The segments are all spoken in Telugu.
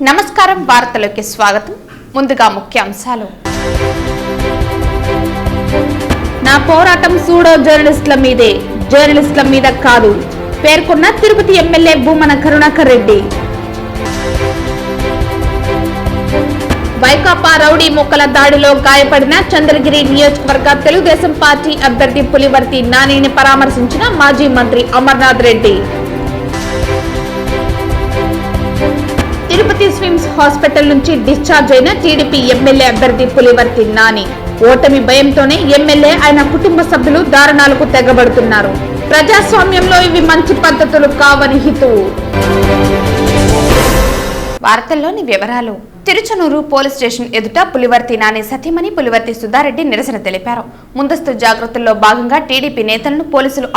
నమస్కారం వార్తలకు స్వాగతం ముందుగా ముఖ్యాంశాలు నా పోరాటం సూడో జర్నలిస్టుల మీదే జర్నలిస్టుల మీద కాదు పేర్కొన్న తిరుపతి ఎమ్మెల్యే భూమన కరుణాకర్ రెడ్డి వైకాపా రౌడీ ముక్కల దాడిలో గాయపడిన చంద్రగిరి నియోజకవర్గ తెలుగుదేశం పార్టీ అభ్యర్థి పులివర్తి నానిని పరామర్శించిన మాజీ మంత్రి అమర్నాథ్ రెడ్డి తిరుపతి స్విమ్స్ హాస్పిటల్ నుంచి డిశ్చార్జ్ అయిన టీడీపీ ఎమ్మెల్యే అభ్యర్థి పులివర్తి నాని ఓటమి భయంతోనే ఎమ్మెల్యే ఆయన కుటుంబ సభ్యులు దారుణాలకు తెగబడుతున్నారు. ప్రజాస్వామ్యంలో ఇవి మంచి పద్ధతులు కావని హితువు. వార్తల్లోని వివరాలు. తిరుచనూరు పోలీస్ స్టేషన్ ఎదుట పులివర్తి నాని సతీమణి పులివర్తి సుధారెడ్డి నిరసన తెలిపారు. ముందస్తు జాగ్రత్తల్లో భాగంగా టీడీపీ నేతలను పోలీసులు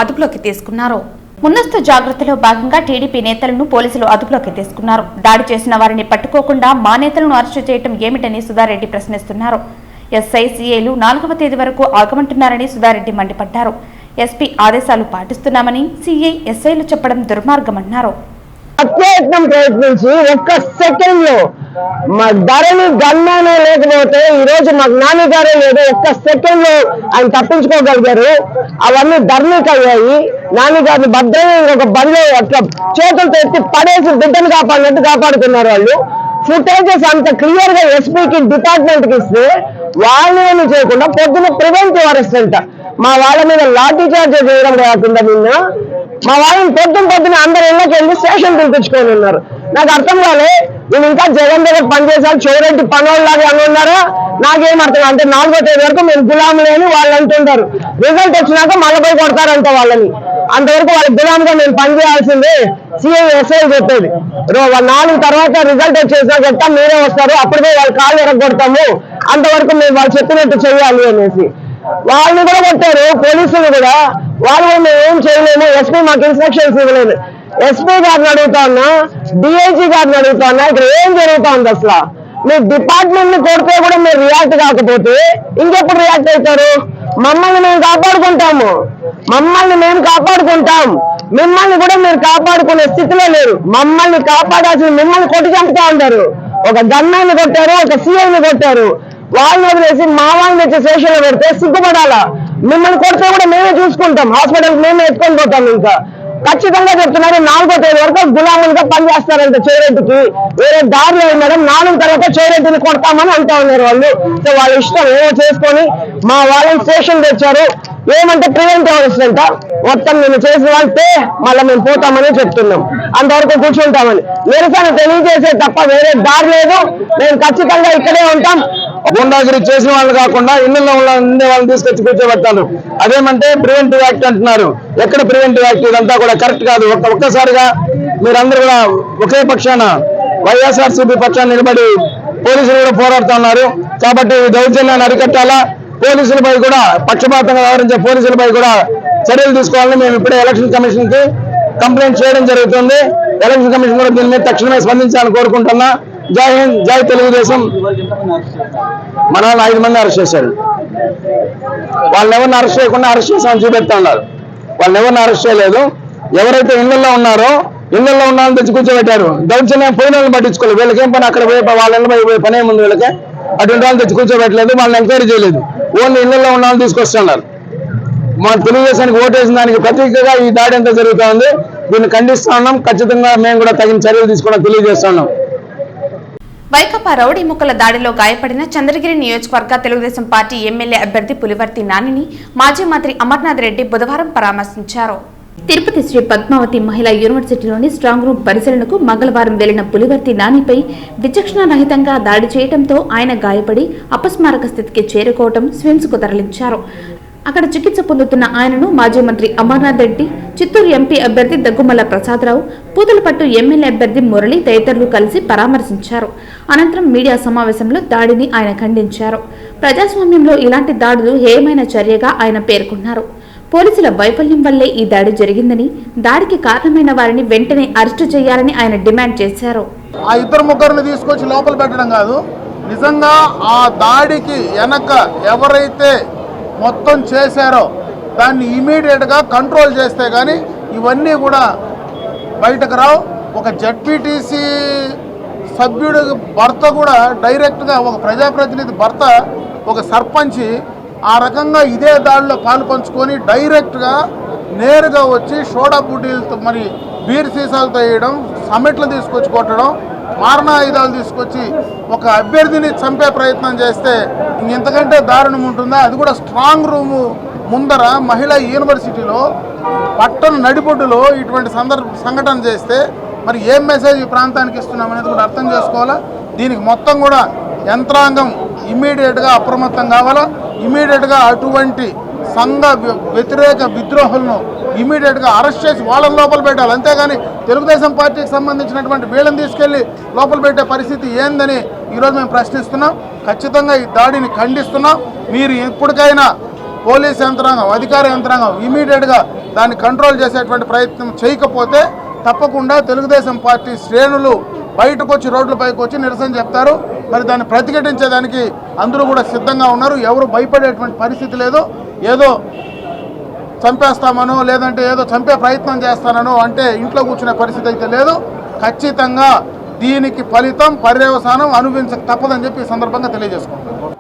అదుపులోకి తీసుకున్నారు. దాడి చేసిన వారిని పట్టుకోకుండా మా నేతలను అరెస్టు చేయడం ఏమిటని సుధారెడ్డి ప్రశ్నిస్తున్నారు. ఎస్ఐ సిఐలు 4వ తేదీ వరకు ఆగమంటున్నారని సుధారెడ్డి మండిపడ్డారు. ఎస్పీ ఆదేశాలు పాటిస్తున్నామని సిఐ ఎస్ఐలు చెప్పడం దుర్మార్గమన్నారు. ప్రయత్నించి ఒక్క సెకండ్ లో మా ధరని గన్మానే లేకపోతే ఈ రోజు మాకు నాన్నగారే లేదు. ఒక్క సెకండ్ లో ఆయన తప్పించుకోగలిగారు. అవన్నీ ధర్మీకయ్యాయి. నాన్నగారిని భద్రంగా ఒక బండి అట్లా చేతులతో ఎత్తి పడేసి బిడ్డను కాపాడినట్టు కాపాడుతున్నారు వాళ్ళు. ఫుటేజెస్ అంత క్లియర్ గా ఎస్పీకి డిపార్ట్మెంట్ కి ఇస్తే వాళ్ళని చేయకుండా పొద్దున ప్రివెంటివ్ అరెస్ట్ అంట. మా వాళ్ళ మీద లాఠీ చార్జ్ చేయడం కాకుండా నిన్న మా వాళ్ళని పొద్దున అందరు ఇళ్ళకి వెళ్ళి స్టేషన్ పిలిపించుకొని ఉన్నారు. నాకు అర్థం కాలే, నేను ఇంకా జగన్ దగ్గర పనిచేసాను చౌరెడ్డి పనోళ్ళలాగా అని ఉన్నారా నాకేం అర్థం. అంటే 4వ తేదీ వరకు మేము గులాములు అని వాళ్ళు అంటుంటారు. రిజల్ట్ వచ్చినాక మళ్ళీ పోయి కొడతారంట వాళ్ళని. అంతవరకు వాళ్ళ గులాంగా నేను పనిచేయాల్సిందే సిఐ ఎస్ఐ చెప్పేది. 4 తర్వాత రిజల్ట్ వచ్చేసాక ఎట్టా మీరే వస్తారు, అప్పుడే వాళ్ళ కాళ్ళు ఎరగొడతాము, అంతవరకు మేము వాళ్ళు చెప్పినట్టు చేయాలి అనేసి వాళ్ళని కూడా కొట్టారు. పోలీసులు కూడా వాళ్ళు మేము ఏం చేయలేము, ఎస్పీ మాకు ఇన్స్ట్రక్షన్స్ ఇవ్వలేదు. ఎస్పీ గారిని అడుగుతా ఉన్నా, డిఐజీ గారిని అడుగుతా ఉన్నా, ఇక్కడ ఏం జరుగుతా ఉంది అసలు? మీ డిపార్ట్మెంట్ ని కొడితే కూడా మీరు రియాక్ట్ కాకపోతే ఇంకెప్పుడు రియాక్ట్ అవుతారు? మమ్మల్ని మేము కాపాడుకుంటాం, మిమ్మల్ని కూడా మీరు కాపాడుకునే స్థితిలో లేరు. మమ్మల్ని కాపాడాల్సిన మిమ్మల్ని కొట్టి చంపుతా ఉంటారు. ఒక గన్మెన్ కొట్టారు, ఒక సిఐని కొట్టారు. వాళ్ళని వదిలేసి మా వాళ్ళని వచ్చి స్టేషన్ లో పెడితే సిగ్గుపడాలా? మిమ్మల్ని కొడితే కూడా మేమే చూసుకుంటాం, హాస్పిటల్ మేమే ఎత్తుకొని పోతాం. ఇంకా ఖచ్చితంగా చెప్తున్నారు 4వ తేదీ వరకు గులాములుగా పనిచేస్తారంట చౌరెడ్డికి. వేరే దారిలో మేడం 4 తర్వాత చౌరెడ్డిని కొడతామని అంటా ఉన్నారు వాళ్ళు. సో వాళ్ళ ఇష్టం ఏమో చేసుకొని మా వాళ్ళని స్టేషన్ తెచ్చారు. ఏమంటే ప్రివెంటివ్ అరెస్ట్ అంట. మొత్తం మేము చేసిన వాళ్ళతే మళ్ళీ మేము పోతామని చెప్తున్నాం. అంతవరకు కూర్చుంటామని నిరసన తెలియజేసే తప్ప వేరే దారి లేదు. మేము ఖచ్చితంగా ఇక్కడే ఉంటాం. గుండాగిరి చేసిన వాళ్ళు కాకుండా ఇళ్లలో ఉండే వాళ్ళని తీసుకొచ్చి కూర్చోబెట్టాను. అదేమంటే ప్రివెంటివ్ యాక్ట్ అంటున్నారు. ఎక్కడ ప్రివెంటివ్ యాక్ట్? ఇదంతా కూడా కరెక్ట్ కాదు. ఒక్కసారిగా మీరందరూ కూడా ఒకే పక్షాన వైఎస్ఆర్సీపీ పక్షాన్ని నిలబడి పోలీసులు కూడా పోరాడుతున్నారు. కాబట్టి ఈ దౌర్జన్యాన్ని అరికట్టాలా, పోలీసులపై కూడా పక్షపాతంగా వ్యవహరించే పోలీసులపై కూడా చర్యలు తీసుకోవాలని మేము ఇప్పుడే ఎలక్షన్ కమిషన్ కి కంప్లైంట్ చేయడం జరుగుతుంది. ఎలక్షన్ కమిషన్ కూడా దీని మీద తక్షణమే స్పందించాలని కోరుకుంటున్నా. జై హింద్, జై తెలుగుదేశం. మన 5 మంది అరెస్ట్ చేశారు. వాళ్ళని ఎవరిని అరెస్ట్ చేయకుండా అరెస్ట్ చేశామని చూపెడతా ఉన్నారు. వాళ్ళని ఎవరిని అరెస్ట్ చేయలేదు. ఎవరైతే ఇళ్లలో ఉన్నారో ఇళ్లలో ఉన్న వాళ్ళని తెచ్చి కూర్చోబెట్టారు. దౌర్జన్యం పోయిన వాళ్ళని పట్టించుకోలేదు. వీళ్ళకేం పని అక్కడ పోయి వాళ్ళ ఇళ్ళపై పోయి పనే ముందు వీళ్ళకి అటువంటి వాళ్ళని తెచ్చి కూర్చోబెట్టలేదు. వాళ్ళని ఎంక్వైరీ చేయలేదు. ఓన్లీ ఇళ్లలో ఉన్న వాళ్ళని తీసుకొస్తున్నారు. మన తెలుగుదేశానికి ఓటేసిన దానికి ప్రతీకగా ఈ దాడి అంతా జరుగుతూ ఉంది. దీన్ని ఖండిస్తా ఉన్నాం. ఖచ్చితంగా మేము కూడా తగిన చర్యలు తీసుకుని తెలియజేస్తున్నాం. వైకాపా రౌడీ ముక్కల దాడిలో గాయపడిన చంద్రగిరి నియోజకవర్గ తెలుగుదేశం పార్టీ ఎమ్మెల్యే అభ్యర్థి పులివర్తి నానిని మాజీ మంత్రి అమర్నాథ్ రెడ్డి బుధవారం పరామర్శించారు. తిరుపతి శ్రీ పద్మావతి మహిళా యూనివర్సిటీలోని స్ట్రాంగ్ రూమ్ పరిశీలనకు మంగళవారం వెళ్లిన పులివర్తి నానిపై విచక్షణారహితంగా దాడి చేయడంతో ఆయన గాయపడి అపస్మారక స్థితికి చేరుకోవడం స్విమ్స్ కు తరలించారు. అక్కడ చికిత్స పొందుతున్న ఆయనను మాజీ మంత్రి అమర్నాథ్ రెడ్డి, చిత్తూరు ఎంపీ అభ్యర్థి దగ్గుమల్ల ప్రసాదరావు, పూతలపట్టు ఎమ్మెల్యే అభ్యర్థి మురళి తదితరులు కలిసి పరామర్శించారు. అనంతరం మీడియా సమావేశంలో దాడిని ఆయన ఖండించారు. ప్రజాస్వామ్యంలో ఇలాంటి దాడులు హేయమైన చర్యగా ఆయన పేర్కొన్నారు. పోలీసుల వైఫల్యం వల్లే ఈ దాడి జరిగిందని, దాడికి కారణమైన వారిని వెంటనే అరెస్టు చేయాలని ఆయన డిమాండ్ చేశారు. ఆ 2-3 తీసుకొచ్చి లోపల పెట్టడం కాదు, నిజంగా ఆ దాడికి వెనక ఎవరైతే మొత్తం చేశారో దాన్ని ఇమీడియట్గా కంట్రోల్ చేస్తే కానీ ఇవన్నీ కూడా బయటకు రావు. ఒక జడ్పీటీసీ సభ్యుడి భర్త కూడా డైరెక్ట్గా ఒక ప్రజాప్రతినిధి భర్త ఒక సర్పంచి ఆ రకంగా ఇదే దాడిలో పాలు పంచుకొని డైరెక్ట్గా నేరుగా వచ్చి సోడా బుడ్డీలతో మరి బీర్ సీసాలతో వేయడం, సమెట్లు తీసుకొచ్చి కొట్టడం, మారణాయుధాలు తీసుకొచ్చి ఒక అభ్యర్థిని చంపే ప్రయత్నం చేస్తే ఇంతకంటే దారుణం ఉంటుందా? అది కూడా స్ట్రాంగ్ రూము ముందర మహిళా యూనివర్సిటీలో పట్టణ నడిబొడ్డులో ఇటువంటి సంఘటన చేస్తే మరి ఏం మెసేజ్ ఈ ప్రాంతానికి ఇస్తున్నాం అనేది కూడా అర్థం చేసుకోవాలా. దీనికి మొత్తం కూడా యంత్రాంగం ఇమ్మీడియట్గా అప్రమత్తం కావాలా. ఇమ్మీడియట్గా అటువంటి సంఘ వ్యతిరేక విద్రోహులను ఇమీడియట్గా అరెస్ట్ చేసి వాళ్ళని లోపల పెట్టాలి. అంతేగాని తెలుగుదేశం పార్టీకి సంబంధించినటువంటి వీళ్ళని తీసుకెళ్లి లోపల పెట్టే పరిస్థితి ఏందని ఈరోజు మేము ప్రశ్నిస్తున్నాం. ఖచ్చితంగా ఈ దాడిని ఖండిస్తున్నాం. మీరు ఇప్పటికైనా పోలీస్ యంత్రాంగం, అధికార యంత్రాంగం ఇమీడియట్గా దాన్ని కంట్రోల్ చేసేటువంటి ప్రయత్నం చేయకపోతే తప్పకుండా తెలుగుదేశం పార్టీ శ్రేణులు బయటకు వచ్చి రోడ్లపైకి వచ్చి నిరసన చెప్తారు. మరి దాన్ని ప్రతిఘటించేదానికి అందరూ కూడా సిద్ధంగా ఉన్నారు. ఎవరు భయపడేటువంటి పరిస్థితి లేదు. ఏదో చంపేస్తామనో లేదంటే ఏదో చంపే ప్రయత్నం చేస్తానో అంటే ఇంట్లో కూర్చునే పరిస్థితి అయితే లేదు. ఖచ్చితంగా దీనికి ఫలితం పర్యవసానం అనుభవించక తప్పదని చెప్పి ఈ సందర్భంగా తెలియజేసుకుంటాను.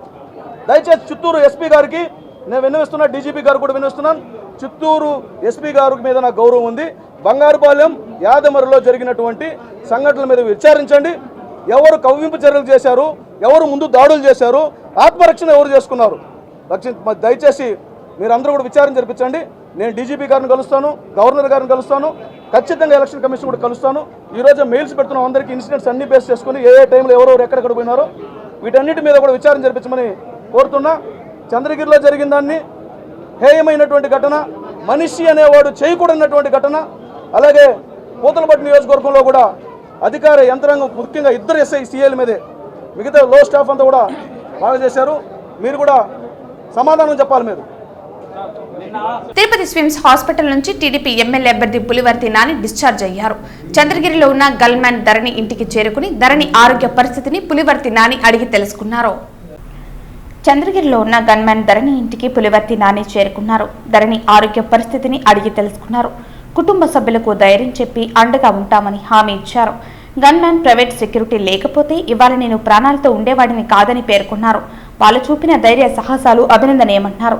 దయచేసి చిత్తూరు ఎస్పీ గారికి నేను విన్నవిస్తున్నా, డీజీపీ గారు కూడా విన్నవిస్తున్నాను. చిత్తూరు ఎస్పీ గారి మీద నాకు గౌరవం ఉంది. బంగారుపాలెం యాదమరిలో జరిగినటువంటి సంఘటనల మీద విచారించండి. ఎవరు కవ్వింపు చర్యలు చేశారు, ఎవరు ముందు దాడులు చేశారు, ఆత్మరక్షణ ఎవరు చేసుకున్నారు, దయచేసి మీరందరూ కూడా విచారణ జరిపించండి. నేను డీజీపీ గారిని కలుస్తాను, గవర్నర్ గారిని కలుస్తాను, ఖచ్చితంగా ఎలక్షన్ కమిషన్ కూడా కలుస్తాను. ఈరోజు మెయిల్స్ పెడుతున్నాం అందరికీ, ఇన్సిడెంట్స్ అన్ని బేస్ చేసుకుని ఏ టైంలో ఎవరెవరు ఎక్కడెక్కడ పోయినారో వీటన్నిటి మీద కూడా విచారణ జరిపించమని కోరుతున్నా. చంద్రగిరిలో జరిగిన దాన్ని హేయమైనటువంటి ఘటన, మనిషి అనేవాడు చేయకూడనటువంటి ఘటన. అలాగే పూతలపట్టు నియోజకవర్గంలో కూడా అధికార యంత్రాంగం ముఖ్యంగా ఇద్దరు ఎస్ఐ సీఏల మీదే, మిగతా లో స్టాఫ్ అంతా కూడా బాగా చేశారు. మీరు కూడా సమాధానం చెప్పాలి. మీరు తిరుపతి స్విమ్స్ హాస్పిటల్ నుంచి టీడీపీ ఎమ్మెల్యే అభ్యర్థి పులివర్తి నాని డిశ్చార్జ్ అయ్యారు. చంద్రగిరిలో ఉన్న గల్మ్యాన్ ధరణి ఇంటికి చేరుకుని ధరణి ఆరోగ్య పరిస్థితిని పులివర్తి నాని అడిగి తెలుసుకున్నారు. చంద్రగిరిలో ఉన్న గన్మ్యాన్ ధరణి ఇంటికి పులివర్తి నాని చేరుకున్నారు. ధరణి ఆరోగ్య పరిస్థితిని అడిగి తెలుసుకున్నారు. కుటుంబ సభ్యులకు ధైర్యం చెప్పి అండగా ఉంటామని హామీ ఇచ్చారు. గన్మ్యాన్ ప్రైవేట్ సెక్యూరిటీ లేకపోతే ఇవాళ నేను ప్రాణాలతో ఉండేవాడిని కాదని పేర్కొన్నారు. వాళ్ళు చూపిన ధైర్య సాహసాలు అభినందనీయమన్నారు.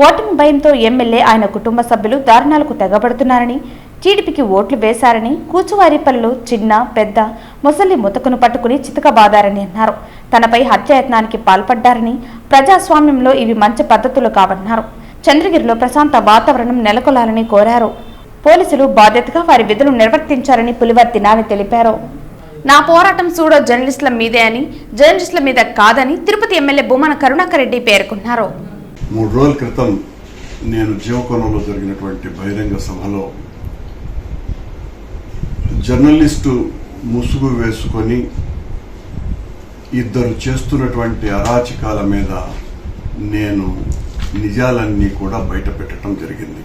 ఓటమి భయంతో ఎమ్మెల్యే ఆయన కుటుంబ సభ్యులు దారుణాలకు తెగబడుతున్నారని, టీడీపీకి ఓట్లు వేశారని, కూచువారిపల్లిలో చిన్న పెద్ద ముసలి ముతకను పట్టుకుని చితకబాదారని అన్నారు. తనపై హత్యాయత్నానికి పాల్పడ్డారని, ప్రజాస్వామ్యంలో ఇవి మంచి పద్ధతులు కావన్నారు. చంద్రగిరిలో ప్రశాంత వాతావరణం నెలకొల్లాలని కోరారు. పోలీసులు బాధ్యతగా వారి విధులు నిర్వర్తించారని పులివర్తి నాని తెలిపారు. నా పోరాటం సూడో జర్నలిస్టుల మీదే అని, జర్నలిస్టుల మీద కాదని తిరుపతి ఎమ్మెల్యే భూమన కరుణాకర్ రెడ్డి పేర్కొన్నారు. 3 రోజుల క్రితం నేను జీవకోణంలో జరిగినటువంటి బహిరంగ సభలో జర్నలిస్టు ముసుగు వేసుకొని ఇద్దరు చేస్తున్నటువంటి అరాచకాల మీద నేను నిజాలన్నీ కూడా బయట పెట్టడం జరిగింది.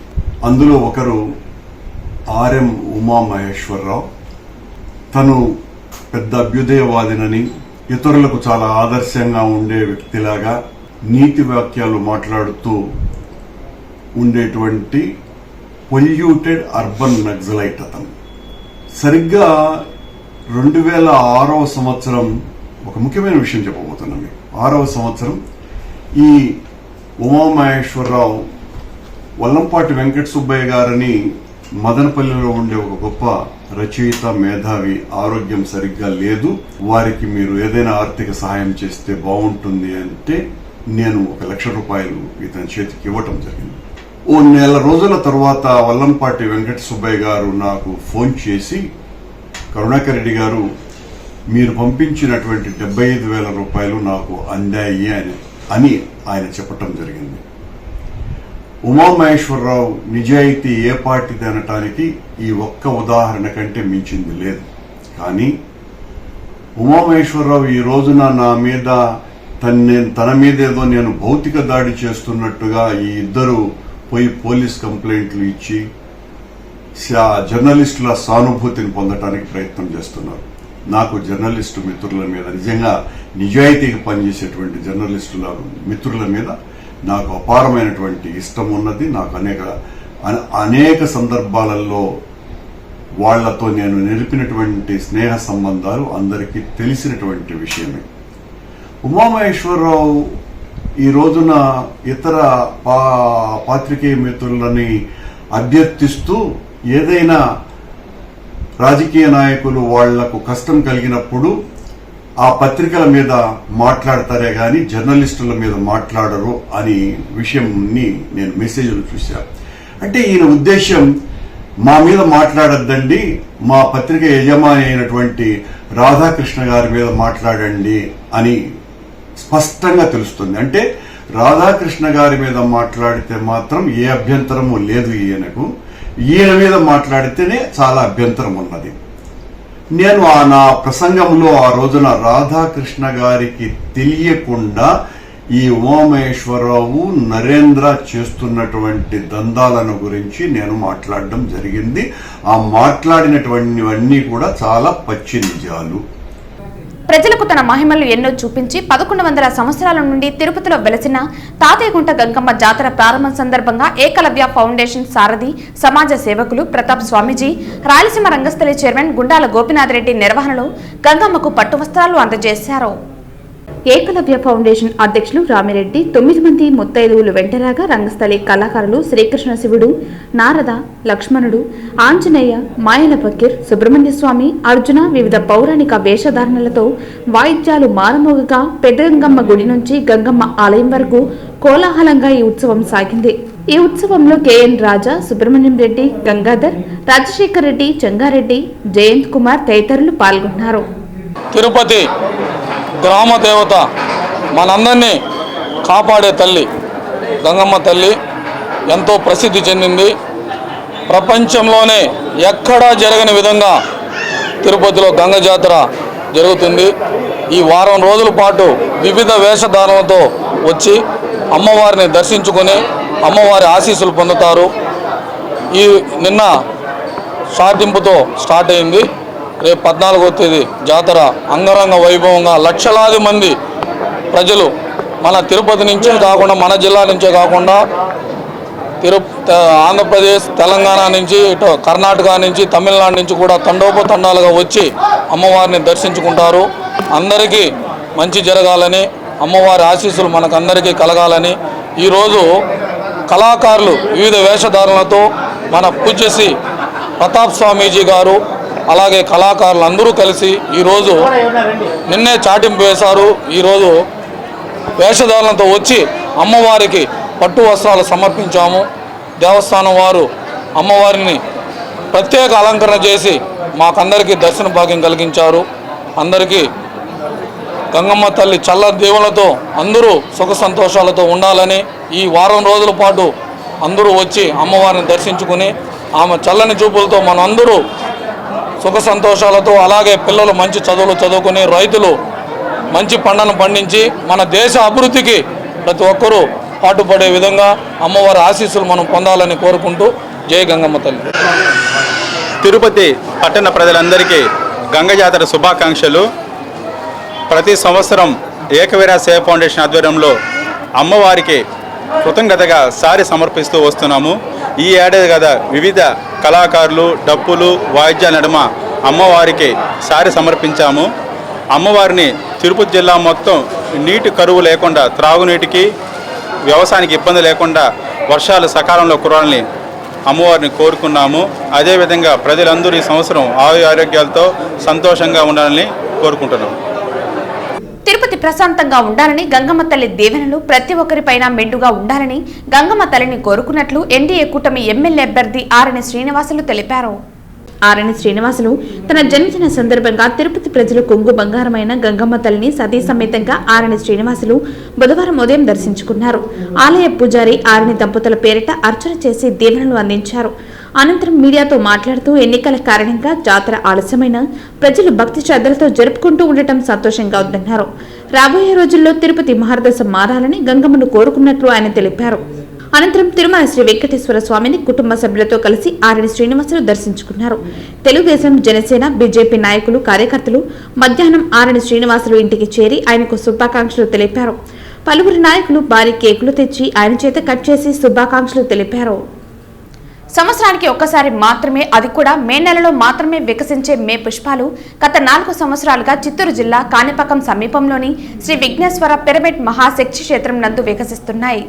అందులో ఒకరు ఆర్ఎం ఉమామహేశ్వరరావు. తను పెద్ద అభ్యుదయవాదినని, ఇతరులకు చాలా ఆదర్శంగా ఉండే వ్యక్తిలాగా నీతి వాక్యాలు మాట్లాడుతూ ఉండేటువంటి పొల్యూటెడ్ అర్బన్ నక్సలైట్ అతను. సరిగ్గా 2006వ సంవత్సరం ఒక ముఖ్యమైన విషయం చెప్పబోతున్నాం. 6వ సంవత్సరం ఈ ఉమామహేశ్వరరావు వల్లంపాటి వెంకట సుబ్బయ్య గారని మదనపల్లిలో ఉండే ఒక గొప్ప రచయిత, మేధావి, ఆరోగ్యం సరిగ్గా లేదు, వారికి మీరు ఏదైనా ఆర్థిక సహాయం చేస్తే బాగుంటుంది అంటే నేను 1 లక్ష రూపాయలు ఇతని చేతికి ఇవ్వటం జరిగింది. ఓ నెల రోజుల తర్వాత వల్లంపాటి వెంకట సుబ్బయ్య గారు నాకు ఫోన్ చేసి, కరుణాకర్ రెడ్డి గారు మీరు పంపించినటువంటి 75,000 రూపాయలు నాకు అందాయి అని ఆయన చెప్పటం జరిగింది. ఉమామహేశ్వరరావు నిజాయితీ ఏ పార్టీది అనటానికి ఈ ఒక్క ఉదాహరణ కంటే మించింది లేదు. కానీ ఉమామహేశ్వరరావు ఈ రోజున నా మీద తన మీద ఏదో నేను భౌతిక దాడి చేస్తున్నట్టుగా ఈ ఇద్దరు పోయి పోలీస్ కంప్లైంట్లు ఇచ్చి జర్నలిస్టుల సానుభూతిని పొందటానికి ప్రయత్నం చేస్తున్నారు. నాకు జర్నలిస్టు మిత్రుల మీద, నిజంగా నిజాయితీగా పనిచేసేటువంటి జర్నలిస్టుల మిత్రుల మీద నాకు అపారమైనటువంటి ఇష్టం ఉన్నది. నాకు అనేక సందర్భాలలో వాళ్లతో నేను నిలిపినటువంటి స్నేహ సంబంధాలు అందరికీ తెలిసినటువంటి విషయమే. ఉమామహేశ్వరరావు ఈ రోజున ఇతర పాత్రికేయ మిత్రులని అభ్యర్థిస్తూ ఏదైనా రాజకీయ నాయకులు వాళ్లకు కష్టం కలిగినప్పుడు ఆ పత్రికల మీద మాట్లాడతారే గాని జర్నలిస్టుల మీద మాట్లాడరు అని విషయంని నేను మెసేజ్లు చూశాను. అంటే ఈయన ఉద్దేశం మా మీద మాట్లాడద్దండి, మా పత్రిక యజమాని అయినటువంటి రాధాకృష్ణ గారి మీద మాట్లాడండి అని స్పష్టంగా తెలుస్తుంది. అంటే రాధాకృష్ణ గారి మీద మాట్లాడితే మాత్రం ఏ అభ్యంతరము లేదు ఈయనకు, ఈయన మీద మాట్లాడితేనే చాలా అభ్యంతరం ఉన్నది. నేను నా ప్రసంగంలో ఆ రోజున రాధాకృష్ణ గారికి తెలియకుండా ఈ ఉమామహేశ్వరరావు నరేంద్ర చేస్తున్నటువంటి దందాలను గురించి నేను మాట్లాడడం జరిగింది. ఆ మాట్లాడినటువంటివన్నీ కూడా చాలా పచ్చి నిజాలు. ప్రజలకు తన మహిమలు ఎన్నో చూపించి 1100 సంవత్సరాల నుండి తిరుపతిలో వెలసిన తాతయ్యగుంట గంగమ్మ జాతర ప్రారంభం సందర్భంగా ఏకలవ్య ఫౌండేషన్ సారథి సమాజ సేవకులు ప్రతాప్ స్వామీజీ, రాయలసీమ రంగస్థలి చైర్మన్ గుండాల గోపీనాథ్ రెడ్డి నిర్వహణలో గంగమ్మకు పట్టు వస్త్రాలు అందజేశారు. ఏకలవ్య ఫౌండేషన్ అధ్యక్షులు రామిరెడ్డి 9 మంది ముత్తైదువులు వెంటరాగా రంగస్థలి కళాకారులు శ్రీకృష్ణ శివుడు, నారద, లక్ష్మణుడు, ఆంజనేయ, మాయల ఫకీర్, సుబ్రహ్మణ్య స్వామి, అర్జున వివిధ పౌరాణిక వేషధారణలతో వాయిద్యాలు మారుమోగగా పెద్ద గంగమ్మ గుడి నుంచి గంగమ్మ ఆలయం వరకు కోలాహలంగా ఈ ఉత్సవం సాగింది. ఈ ఉత్సవంలో కేఎన్ రాజా, సుబ్రహ్మణ్యం రెడ్డి, గంగాధర్, రాజశేఖర్ రెడ్డి, చంగారెడ్డి, జయంత్ కుమార్ తదితరులు పాల్గొన్నారు. తిరుపతి గ్రామ దేవత, మనందరినీ కాపాడే తల్లి గంగమ్మ తల్లి ఎంతో ప్రసిద్ధి చెందింది. ప్రపంచంలోనే ఎక్కడా జరగని విధంగా తిరుపతిలో గంగ జాతర జరుగుతుంది. ఈ వారం రోజుల పాటు వివిధ వేషధారణలతో వచ్చి అమ్మవారిని దర్శించుకొని అమ్మవారి ఆశీస్సులు పొందుతారు. ఈ నిన్న సాటింపుతో స్టార్ట్ అయింది. రేపు 14వ తేదీ జాతర అంగరంగ వైభవంగా లక్షలాది మంది ప్రజలు మన తిరుపతి నుంచే కాకుండా, మన జిల్లా నుంచే కాకుండా ఆంధ్రప్రదేశ్, తెలంగాణ నుంచి, ఇటు కర్ణాటక నుంచి, తమిళనాడు నుంచి కూడా తండోపతండాలుగా వచ్చి అమ్మవారిని దర్శించుకుంటారు. అందరికీ మంచి జరగాలని, అమ్మవారి ఆశీస్సులు మనకందరికీ కలగాలని ఈరోజు కళాకారులు వివిధ వేషధారణలతో మన పూజ్యశ్రీ ప్రతాప్ స్వామీజీ గారు అలాగే కళాకారులు అందరూ కలిసి ఈరోజు నిన్నే చాటింపు వేశారు. ఈరోజు వేషధారణలతో వచ్చి అమ్మవారికి పట్టు వస్త్రాలు సమర్పించాము. దేవస్థానం వారు అమ్మవారిని ప్రత్యేక అలంకరణ చేసి మాకందరికీ దర్శన భాగ్యం కలిగించారు. అందరికీ గంగమ్మ తల్లి చల్ల దేవులతో అందరూ సుఖ సంతోషాలతో ఉండాలని ఈ వారం రోజుల పాటు అందరూ వచ్చి అమ్మవారిని దర్శించుకుని ఆమె చల్లని చూపులతో మనందరూ సుఖ సంతోషాలతో, అలాగే పిల్లలు మంచి చదువులు చదువుకుని రైతులు మంచి పంటను పండించి మన దేశ అభివృద్ధికి ప్రతి ఒక్కరూ పాటుపడే విధంగా అమ్మవారి ఆశీస్సులు మనం పొందాలని కోరుకుంటూ జై గంగమ్మ తల్లి. తిరుపతి పట్టణ ప్రజలందరికీ గంగ జాతర శుభాకాంక్షలు. ప్రతి సంవత్సరం ఏకవీర సేవ ఫౌండేషన్ ఆధ్వర్యంలో అమ్మవారికి కృతజ్ఞతగా సారి సమర్పిస్తూ వస్తున్నాము. ఈ ఏడాది కదా వివిధ కళాకారులు, డప్పులు, వాయిద్యాల నడుమ అమ్మవారికి సారి సమర్పించాము. అమ్మవారిని తిరుపతి జిల్లా మొత్తం నీటి కరువు లేకుండా, త్రాగునీటికి, వ్యవసాయానికి ఇబ్బంది లేకుండా వర్షాలు సకాలంలో కురాలని అమ్మవారిని కోరుకున్నాము. అదేవిధంగా ప్రజలందరూ ఈ సంవత్సరం ఆరోగ్యాలతో సంతోషంగా ఉండాలని కోరుకుంటున్నాము. తిరుపతి ప్రశాంతంగా ఉండాలని, గంగమ్మ తల్లి దీవెనలు ప్రతి ఒక్కరిపైన మెండుగా ఉండాలని గంగమ్మ తల్లిని కోరుకున్నట్లు ఎన్డీఏ కూటమి ఎమ్మెల్యే అభ్యర్థి ఆరణి శ్రీనివాసులు తెలిపారు. ఆరణి శ్రీనివాసులు తన జన్మదిన సందర్భంగా తిరుపతి ప్రజలు కొంగు బంగారమైన గంగమ్మ తల్లిని సతీ సమేతంగా ఆరణి శ్రీనివాసులు బుధవారం ఉదయం దర్శించుకున్నారు. ఆలయ పూజారి ఆరణి దంపతుల పేరిట అర్చన చేసి దీవెనలు అందించారు. అనంతరం మీడియాతో మాట్లాడుతూ ఎన్నికల కారణంగా జాతర ఆలస్యమైన ప్రజలు భక్తి శ్రద్ధలతో జరుపుకుంటూ ఉండటం సంతోషంగా ఉందన్నారు. రాబోయే రోజుల్లో తిరుపతి మహర్దశ మారాలని గంగమ్మను కోరుకున్నట్లు ఆయన తెలిపారు. అనంతరం తిరుమల శ్రీ వెంకటేశ్వర స్వామిని కుటుంబ సభ్యులతో కలిసి ఆరణి శ్రీనివాసులు దర్శించుకున్నారు. తెలుగుదేశం, జనసేన, బీజేపీ నాయకులు, కార్యకర్తలు మధ్యాహ్నం ఆరణి శ్రీనివాసులు ఇంటికి చేరి ఆయనకు శుభాకాంక్షలు తెలిపారు. పలువురు నాయకులు భారీ కేకులు తెచ్చి ఆయన చేత కట్ చేసి శుభాకాంక్షలు తెలిపారు. సంవత్సరానికి ఒక్కసారి మాత్రమే, అది కూడా మే నెలలో మాత్రమే వికసించే మే పుష్పాలు గత 4 సంవత్సరాలుగా చిత్తూరు జిల్లా కాణిపాకం సమీపంలోని శ్రీ విఘ్నేశ్వర పిరమిడ్ మహాశక్తి క్షేత్రం నందు వికసిస్తున్నాయి.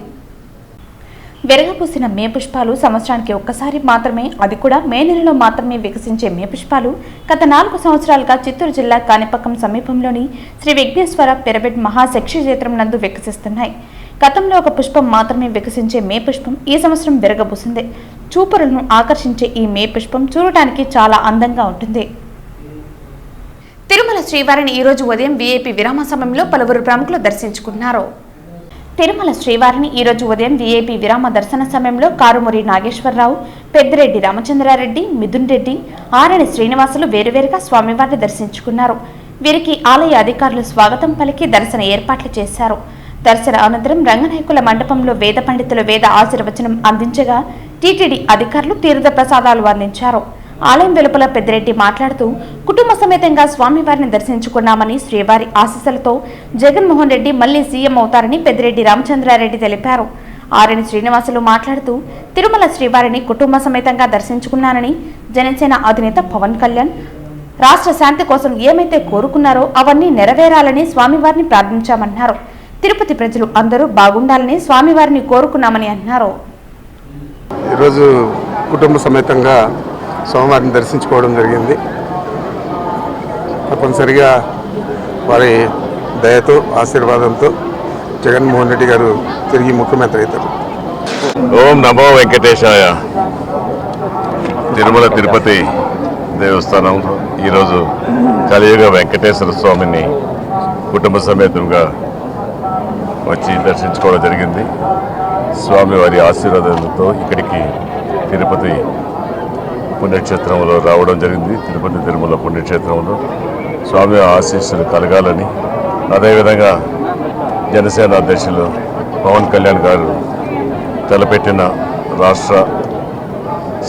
విరగపూసిన మే పుష్పాలు సంవత్సరానికి ఒక్కసారి మాత్రమే, అది కూడా మే నెలలో మాత్రమే వికసించే మే పుష్పాలు గత 4 సంవత్సరాలుగా చిత్తూరు జిల్లా కాణిపాకం సమీపంలోని శ్రీ విఘ్నేశ్వర పిరమిడ్ మహాశక్తి క్షేత్రం నందు వికసిస్తున్నాయి. గతంలో ఒక పుష్పం మాత్రమే వికసించే మే పుష్పం ఈ సంవత్సరం విరగబూసింది. చూపరులను ఆకర్షించే ఈ మే పుష్పం చూడటానికి చాలా అందంగా ఉంటుంది. తిరుమల శ్రీవారిని ఈ రోజు ఉదయం వీఐపీ విరామ సమయంలో పలువురు ప్రముఖులు దర్శించుకున్నారు. తిరుమల శ్రీవారిని ఈ రోజు ఉదయం వీఐపీ విరామ దర్శన సమయంలో కారుమూరి నాగేశ్వరరావు, పెద్దిరెడ్డి రామచంద్రారెడ్డి, మిథున్ రెడ్డి, ఆరణి శ్రీనివాసులు వేరువేరుగా స్వామివారిని దర్శించుకున్నారు. వీరికి ఆలయ అధికారులు స్వాగతం పలికి దర్శన ఏర్పాట్లు చేశారు. దర్శన అనంతరం రంగనాయకుల మండపంలో వేద పండితులు వేద ఆశీర్వచనం అందించగా టీటీడీ అధికారులు తీర్థ ప్రసాదాలు అందించారు. ఆలయం వెలుపల పెద్దిరెడ్డి మాట్లాడుతూ కుటుంబ సమేతంగా స్వామివారిని దర్శించుకున్నామని, శ్రీవారి ఆశీస్సులతో జగన్మోహన్ రెడ్డి మళ్లీ సీఎం అవుతారని పెద్దిరెడ్డి రామచంద్రారెడ్డి తెలిపారు. ఆరణి శ్రీనివాసులు మాట్లాడుతూ తిరుమల శ్రీవారిని కుటుంబ సమేతంగా దర్శించుకున్నానని, జనసేన అధినేత పవన్ కళ్యాణ్ రాష్ట్ర శాంతి కోసం ఏమైతే కోరుకున్నారో అవన్నీ నెరవేరాలని స్వామివారిని ప్రార్థించామన్నారు. తిరుపతి ప్రజలు అందరూ బాగుండాలని స్వామివారిని కోరుకున్నామని అన్నారు. ఈరోజు కుటుంబ సమేతంగా స్వామివారిని దర్శించుకోవడం జరిగింది. తప్పనిసరిగా వారి దయతో ఆశీర్వాదంతో జగన్మోహన్ రెడ్డి గారు తిరిగి ముఖ్యమంత్రి అవుతారు. ఓం నమో వెంకటేశాయ. తిరుమల తిరుపతి దేవస్థానం ఈరోజు కలియుగ వెంకటేశ్వర స్వామిని కుటుంబ సమేతంగా వచ్చి దర్శించుకోవడం జరిగింది. స్వామివారి ఆశీర్వాదాలతో ఇక్కడికి తిరుపతి పుణ్యక్షేత్రంలో రావడం జరిగింది. తిరుపతి తిరుమల పుణ్యక్షేత్రంలో స్వామి ఆశీస్సులు కలగాలని, అదేవిధంగా జనసేన అధ్యక్షులు పవన్ కళ్యాణ్ గారు తలపెట్టిన రాష్ట్ర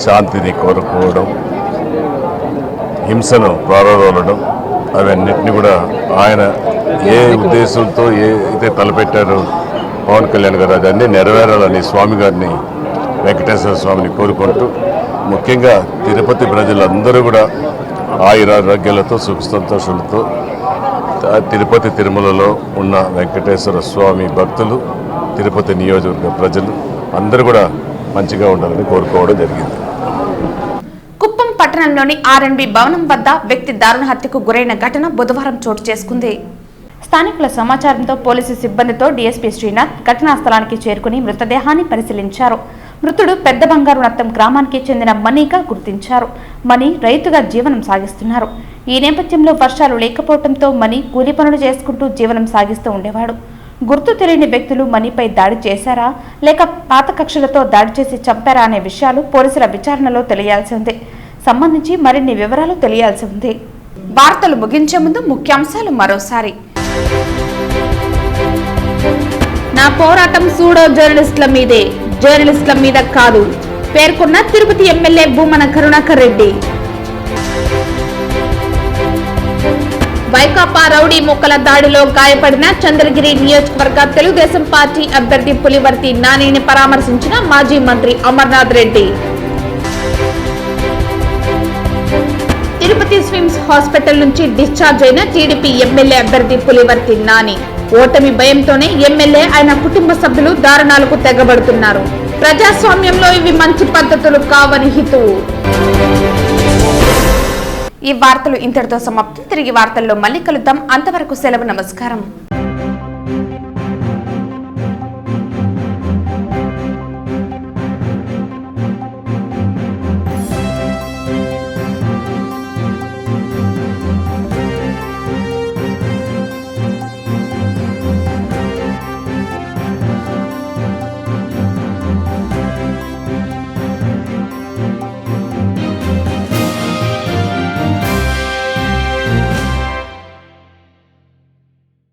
శాంతిని కోరుకోవడం, హింసను ప్రారంభం అవన్నిటిని కూడా ఆయన ఏ ఉద్దేశంతో అయితే తలపెట్టారో పవన్ కళ్యాణ్ గారు అదన్నీ నెరవేరాలని స్వామి గారిని, వెంకటేశ్వర స్వామిని కోరుకుంటూ, ముఖ్యంగా తిరుపతి ప్రజలందరూ కూడా ఆయురారోగ్యాలతో సుఖ సంతోషాలతో తిరుపతి తిరుమలలో ఉన్న వెంకటేశ్వర స్వామి భక్తులు, తిరుపతి నియోజకవర్గ ప్రజలు అందరూ కూడా మంచిగా ఉండాలని కోరుకోవడం జరిగింది. కుప్పం పట్టణంలోని ఆర్ఎన్బి భవనం వద్ద వ్యక్తి దారుణ హత్యకు గురైన ఘటన బుధవారం చోటు చేసుకుంది. స్థానికుల సమాచారంతో పోలీసు సిబ్బందితో డీఎస్పీ శ్రీనాథ్ ఘటనా స్థలానికి చేరుకుని మృతదేహాన్ని పరిశీలించారు. మృతుడు పెద్ద బంగారునత్తం గ్రామానికి చెందిన మనీగా గుర్తించారు. మనీ రైతుగా జీవనం సాగిస్తున్నారు. ఈ నేపథ్యంలో వర్షాలు లేకపోవడంతో మనీ కూలి పనులు చేసుకుంటూ జీవనం సాగిస్తూ ఉండేవాడు. గుర్తు తెలియని వ్యక్తులు మనీపై దాడి చేశారా లేక పాత కక్షలతో దాడి చేసి చంపారా అనే విషయాలు పోలీసుల విచారణలో తెలియాల్సి ఉంది. సంబంధించి మరిన్ని వివరాలు తెలియాల్సి ఉంది. వార్తలు ముగించే ముందు ముఖ్యాంశాలు మరోసారి. నా పోరాటం సూడో జర్నలిస్టుల మీదే, జర్నలిస్టుల మీద కాదు పేర్కొన్న తిరుపతి ఎమ్మెల్యే భూమన కరుణాకర్ రెడ్డి. వైకాపా రౌడీ ముక్కల దాడిలో గాయపడిన చంద్రగిరి నియోజకవర్గ తెలుగుదేశం పార్టీ అభ్యర్థి పులివర్తి నానిని పరామర్శించిన మాజీ మంత్రి అమర్నాథ్ రెడ్డి. తిరుపతి స్విమ్స్ హాస్పిటల్ నుంచి డిశ్చార్జ్ అయిన టీడీపీ ఎమ్మెల్యే అభ్యర్థి పులివర్తి నాని. ఓటమి భయంతోనే ఎమ్మెల్యే ఆయన కుటుంబ సభ్యులు దారుణాలకు తెగబడుతున్నారు. ప్రజాస్వామ్యంలో ఇవి మంచి పద్ధతులు కావని హితువు. ఈ వార్తలు ఇంతటితో సమాప్తం. తిరిగి వార్తల్లో మళ్ళీ కలుద్దాం. అంతవరకు సెలవు. నమస్కారం.